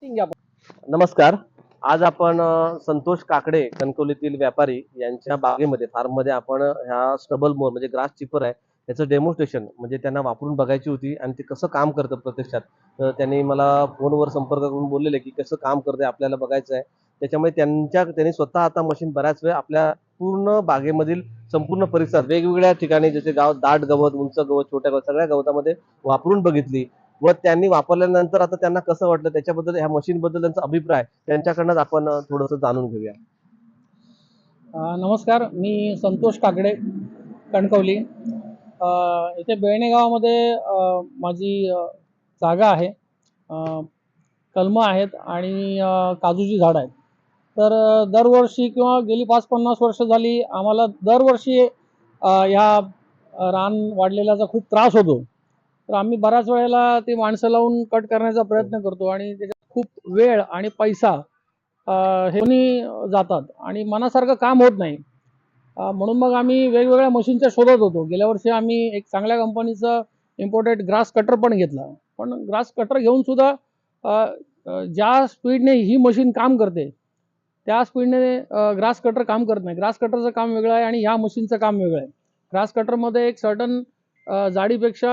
नमस्कार. आज आपण संतोष काकडे कणकवलीतील व्यापारी यांच्या बागेमध्ये फार्ममध्ये आपण ह्या स्टबल मोअर म्हणजे ग्रास चिपर आहे याचं डेमॉन्स्ट्रेशन म्हणजे त्यांना वापरून बघायची होती आणि ते कसं काम करतं प्रत्यक्षात. तर त्यांनी मला फोनवर संपर्क करून बोललेले की कसं काम करते आपल्याला बघायचं आहे. त्याच्यामुळे त्यांनी स्वतः आता मशीन बऱ्याच वेळ आपल्या पूर्ण बागेमधील संपूर्ण परिसर वेगवेगळ्या ठिकाणी जसे गाव दाट गवत, उंच गवत, छोट्या गवत सगळ्या गवतामध्ये वापरून बघितली व त्यांनी वापरल्यानंतर आता त्यांना कसं वाटलं त्याच्याबद्दल ह्या मशीन बद्दल त्यांचा अभिप्राय त्यांच्याकडनं आपण थोडंसं जाणून घेऊया. नमस्कार, मी संतोष काकडे, कणकवली. इथे बेळणे गावामध्ये माझी जागा आहे. कलमं आहेत आणि काजूची झाडं आहेत. तर दरवर्षी किंवा गेली 5-50 वर्ष झाली आम्हाला दरवर्षी ह्या रान वाढलेल्याचा खूप त्रास होतो. तर आम्ही बऱ्याच वेळेला ते माणसं लावून कट करण्याचा प्रयत्न करतो आणि त्याच्यात खूप वेळ आणि पैसा हे दोन्ही जातात आणि मनासारखं काम होत नाही. म्हणून मग आम्ही वेगवेगळ्या मशीनच्या शोधात होतो. गेल्या वर्षी आम्ही एक चांगल्या कंपनीचं इम्पोर्टेड ग्रास कटर पण घेतला. पण ग्रास कटर घेऊन सुद्धा ज्या स्पीडने ही मशीन काम करते त्या स्पीडने ग्रास कटर काम करत नाही. ग्रास कटरचं काम वेगळं आहे आणि ह्या मशीनचं काम वेगळं आहे. ग्रास कटरमध्ये एक सर्टन जाडीपेक्षा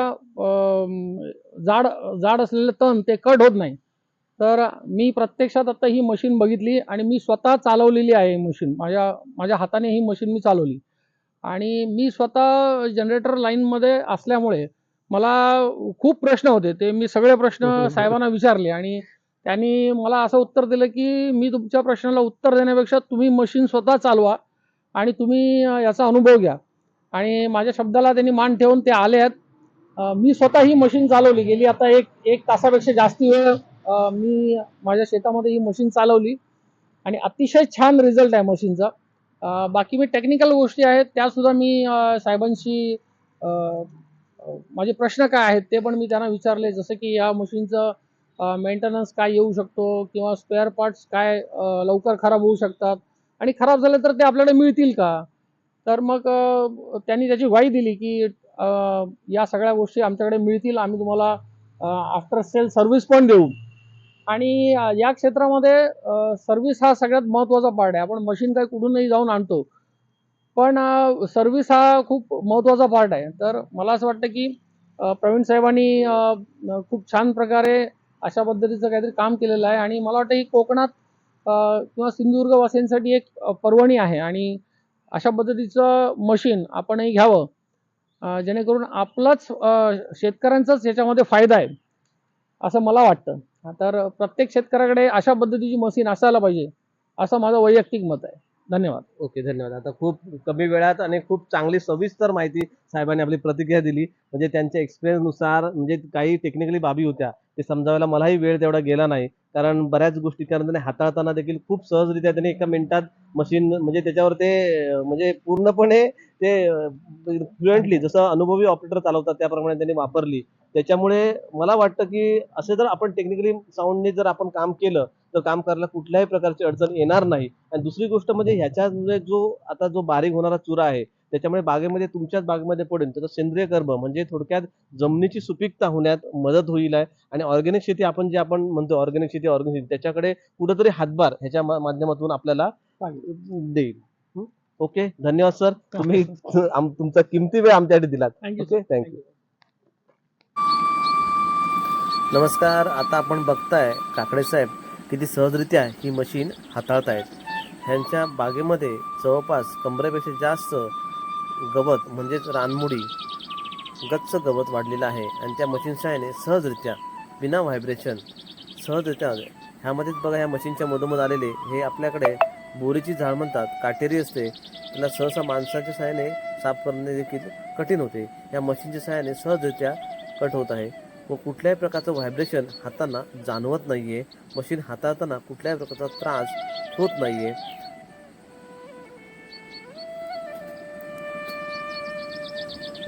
जाड जाड असलेले तण ते कट होत नाही. तर मी प्रत्यक्षात आता ही मशीन बघितली आणि मी स्वतः चालवलेली आहे मशीन. माझ्या हाताने ही मशीन मी चालवली आणि मी स्वतः जनरेटर लाईनमध्ये असल्यामुळे मला खूप प्रश्न होते. ते मी सगळे प्रश्न साहेबांना विचारले आणि त्यांनी मला असं उत्तर दिलं की मी तुमच्या प्रश्नाला उत्तर देण्यापेक्षा तुम्ही मशीन स्वतः चालवा आणि तुम्ही याचा अनुभव घ्या. आणि माझ्या शब्दाला त्यांनी मान ठेवून ते आले आहेत. मी स्वतः ही मशीन चालवली. गेली आता एक तासापेक्षा जास्ती वेळ मी माझ्या शेतामध्ये ही मशीन चालवली आणि अतिशय छान रिझल्ट आहे मशीनचा. बाकी मी टेक्निकल गोष्टी आहेत त्यासुद्धा मी साहेबांशी माझे प्रश्न काय आहेत ते पण मी त्यांना विचारले. जसं की या मशीनचं मेंटेनन्स काय येऊ शकतो किंवा स्पेअर पार्ट्स काय लवकर खराब होऊ शकतात आणि खराब झाले तर ते आपल्याला मिळतील का? तर मग त्यांनी त्याची ग्वाही दिली की या सगळ्या गोष्टी आमच्याकडे मिळतील. आम्ही तुम्हाला आफ्टर सेल सर्व्हिस पण देऊ. आणि या क्षेत्रामध्ये सर्व्हिस हा सगळ्यात महत्त्वाचा पार्ट आहे. आपण मशीन काही कुठूनही जाऊन आणतो, पण सर्व्हिस हा खूप महत्त्वाचा पार्ट आहे. तर मला असं वाटतं की प्रवीण साहेबांनी खूप छान प्रकारे अशा पद्धतीचं काहीतरी काम केलेलं आहे आणि मला वाटतं ही कोकणात किंवा सिंधुदुर्ग वासियांसाठी एक पर्वणी आहे आणि अशा पद्धतीचं मशीन आपणही घ्यावं जेणेकरून आपलाच शेतकऱ्यांचाच याच्यामध्ये फायदा आहे असं मला वाटतं. तर प्रत्येक शेतकऱ्याकडे अशा पद्धतीची मशीन असायला पाहिजे असं माझं वैयक्तिक मत आहे. धन्यवाद. ओके, धन्यवाद. आता खूप कमी वेळात आणि खूप चांगली सविस्तर माहिती साहेबांनी आपली प्रतिक्रिया दिली. म्हणजे त्यांच्या एक्सपिरियन्सनुसार म्हणजे काही टेक्निकली बाबी होत्या ते समजावायला मलाही वेळ तेवढा गेला नाही. कारण बऱ्याच गोष्टी कारण त्यांनी हाताळताना देखील खूप सहजरित्या त्यांनी एका मिनिटात मशीन म्हणजे त्याच्यावर ते म्हणजे पूर्णपणे ते फ्लुएंटली जसं अनुभवी ऑपरेटर चालवतात त्याप्रमाणे त्यांनी वापरली. त्याच्यामुळे मला वाटतं की असे जर आपण टेक्निकली साऊंडने जर आपण काम केलं तर काम करायला कुठल्याही प्रकारची अडचण येणार नाही. आणि दुसरी गोष्ट म्हणजे ह्याच्यामुळे जो बारीक होणारा चुरा आहे त्याच्यामुळे बागेमध्ये तुमच्याच बागेमध्ये पडेल त्याचा सेंद्रिय कर्ब म्हणजे थोडक्यात जमिनीची सुपीकता होण्यात मदत होईल आहे. आणि ऑर्गॅनिक शेती आपण जे आपण म्हणतो ऑर्गॅनिक शेती त्याच्याकडे कुठेतरी हातभार ह्याच्या माध्यमातून आपल्याला देईल. ओके, धन्यवाद सर. तुम्ही तुमचा किमती वेळ आमच्यासाठी दिलात. Okay, thank you. नमस्कार. आता आपण बघताय काकडे साहेब किती सहजरित्या ही मशीन हाताळतायत. ह्यांच्या बागेमध्ये जवळपास कमरेपेक्षा जास्त गवत म्हणजेच रानमुडी गच्च गवत वाढलेलं आहे आणि त्या मशीन सहाय्याने सहजरित्या विना व्हायब्रेशन सहजरित्या ह्यामध्येच बघा ह्या मशीनच्या मधोमध आलेले हे आपल्याकडे बोरीची झाड म्हणतात, काटेरी असते, त्याला सहसा माणसाच्या सहाय्याने साफ करणे देखील कठीण होते. या मशीनच्या सहाय्याने सहजरित्या कट होत आहे व कुठल्याही प्रकारचं व्हायब्रेशन हातांना जाणवत नाहीये. मशीन हाताळताना कुठल्याही प्रकारचा त्रास होत नाहीये.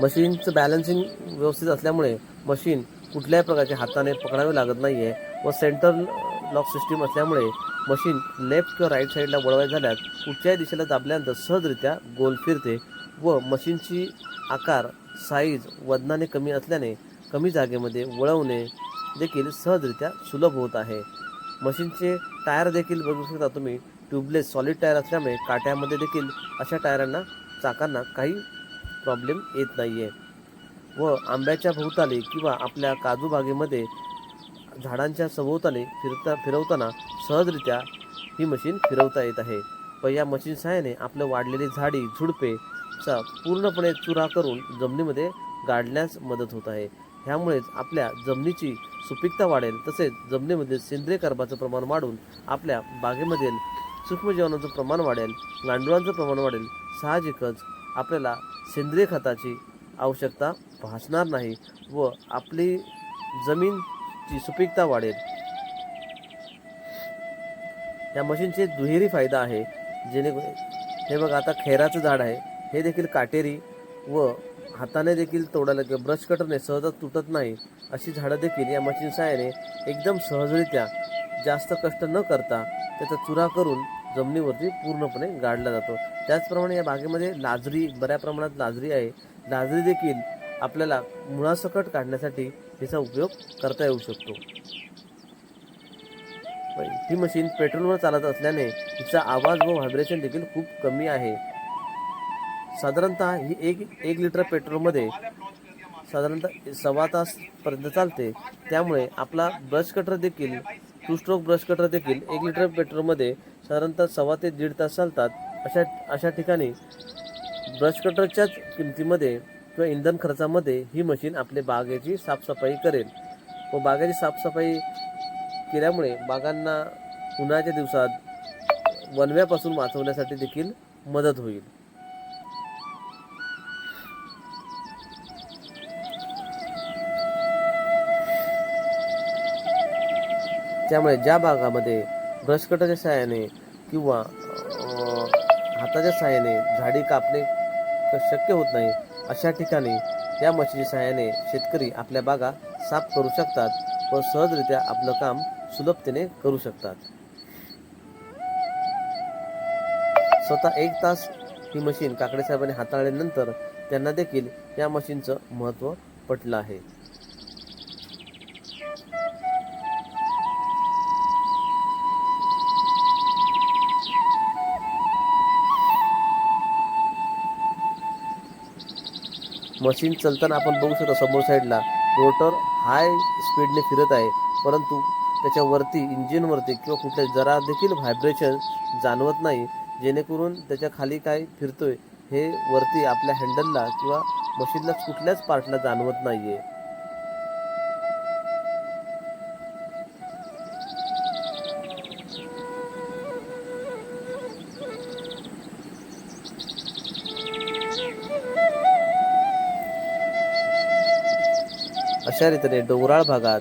मशीनचं बॅलन्सिंग व्यवस्थित असल्यामुळे मशीन कुठल्याही प्रकारच्या हाताने पकडावे लागत नाहीये व सेंट्रल लॉक सिस्टीम असल्यामुळे मशीन लेफ्ट किंवा राईट साईडला वळवायची झाल्यास कुठच्याही दिशेला दाबल्यानंतर सहजरित्या गोल फिरते व मशीनची आकार साईज वजनाने कमी असल्याने कमी जागेमध्ये वळवणे देखील सहजरित्या सुलभ होत आहे. मशीनचे टायर देखील बघू शकता तुम्ही, ट्यूबलेस सॉलिड टायर असल्यामुळे काट्यामध्ये देखील अशा टायरांना चाकांना काही प्रॉब्लेम येत नाही आहे. व आंब्याच्या भोवताली किंवा आपल्या काजू बागेमध्ये झाडांच्या सभोवताली फिरवताना सहजरित्या ही मशीन फिरवता येत आहे. व या मशीन सहाय्याने आपलं वाढलेली झाडी झुडपेचा पूर्णपणे चुरा करून जमिनीमध्ये गाडण्यास मदत होत आहे. ह्यामुळेच आपल्या जमिनीची सुपीकता वाढेल, तसेच जमिनीमधील सेंद्रिय कर्बाचं प्रमाण वाढून आपल्या बागेमधील सूक्ष्मजीवाणूंचं प्रमाण वाढेल, गांडुळांचं प्रमाण वाढेल. साहजिकच आपल्याला सेंद्रिय खताची आवश्यकता भासणार नाही व आपली जमीनची सुपीकता वाढेल. या मशीनचे दुहेरी फायदा आहे. हे बघा, आता खैराचं झाड आहे, हे देखील काटेरी व हाताने देखील तोडायला किंवा ब्रश कटरने सहजच तुटत नाही. अशी झाडं देखील या मशीन सहाय्याने एकदम सहजरित्या जास्त कष्ट न करता त्याचा चुरा करून जमिनीवरती पूर्णपणे गाडला जातो. त्याचप्रमाणे या बागेमध्ये लाजरी, बऱ्या प्रमाणात लाजरी आहे. लाजरी देखील आपल्याला मुळासकट काढण्यासाठी हिचा उपयोग करता येऊ शकतो. ही मशीन पेट्रोलवर चालत असल्याने हिचा आवाज व व्हायब्रेशन देखील खूप कमी आहे. साधारणतः ही एक लिटर पेट्रोलमध्ये साधारणतः 1.25 तासपर्यंत चालते. त्यामुळे आपला ब्रश कटर देखील, 2 स्ट्रोक ब्रश कटर देखील 1 लिटर पेट्रोलमध्ये साधारणतः 1.25 ते 1.5 तास चालतात. अशा ठिकाणी ब्रश कटरच्याच किमतीमध्ये किंवा इंधन खर्चामध्ये ही मशीन आपल्या बागेची साफसफाई करेल. व बागेची साफसफाई केल्यामुळे बागांना उन्हाळ्याच्या दिवसात वणव्यापासून वाचवण्यासाठी देखील मदत होईल. त्यामुळे ज्या भागामध्ये ब्रश कटरच्या सहाय्याने किंवा हाताच्या सहाय्याने झाडी कापणे शक्य होत नाही, अशा ठिकाणी या मशीनच्या सहाय्याने शेतकरी आपल्या बागा साफ करू शकतात व सहजरित्या आपलं काम सुलभतेने करू शकतात. स्वतः 1 तास ही मशीन काकडे साहेबांनी हाताळल्यानंतर त्यांना देखील या मशीनचं महत्त्व पटलं आहे. मशीन चालताना आपण बघू शकतो समोर साईडला रोटर हाय स्पीडने फिरत आहे, परंतु त्याच्यावरती इंजिनवरती किंवा कुठले जरा देखील व्हायब्रेशन जाणवत नाही, जेणेकरून त्याच्या खाली काय फिरतोय हे वरती आपल्या हँडलला किंवा मशीनला कुठल्याच पार्टला जाणवत नाहीये. अशा रीतीने डोंगराळ भागात,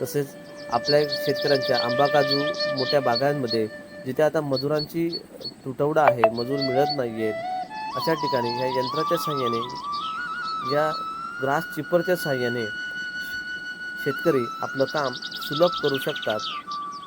तसेच आपल्या शेतकऱ्यांच्या आंबा काजू मोठ्या बागांमध्ये जिथे आता मजुरांची तुटवडा आहे, मजूर मिळत नाही आहेत, अशा ठिकाणी ह्या यंत्राच्या साहाय्याने, या ग्रास चिपरच्या साहाय्याने शेतकरी आपलं काम सुलभ करू शकतात.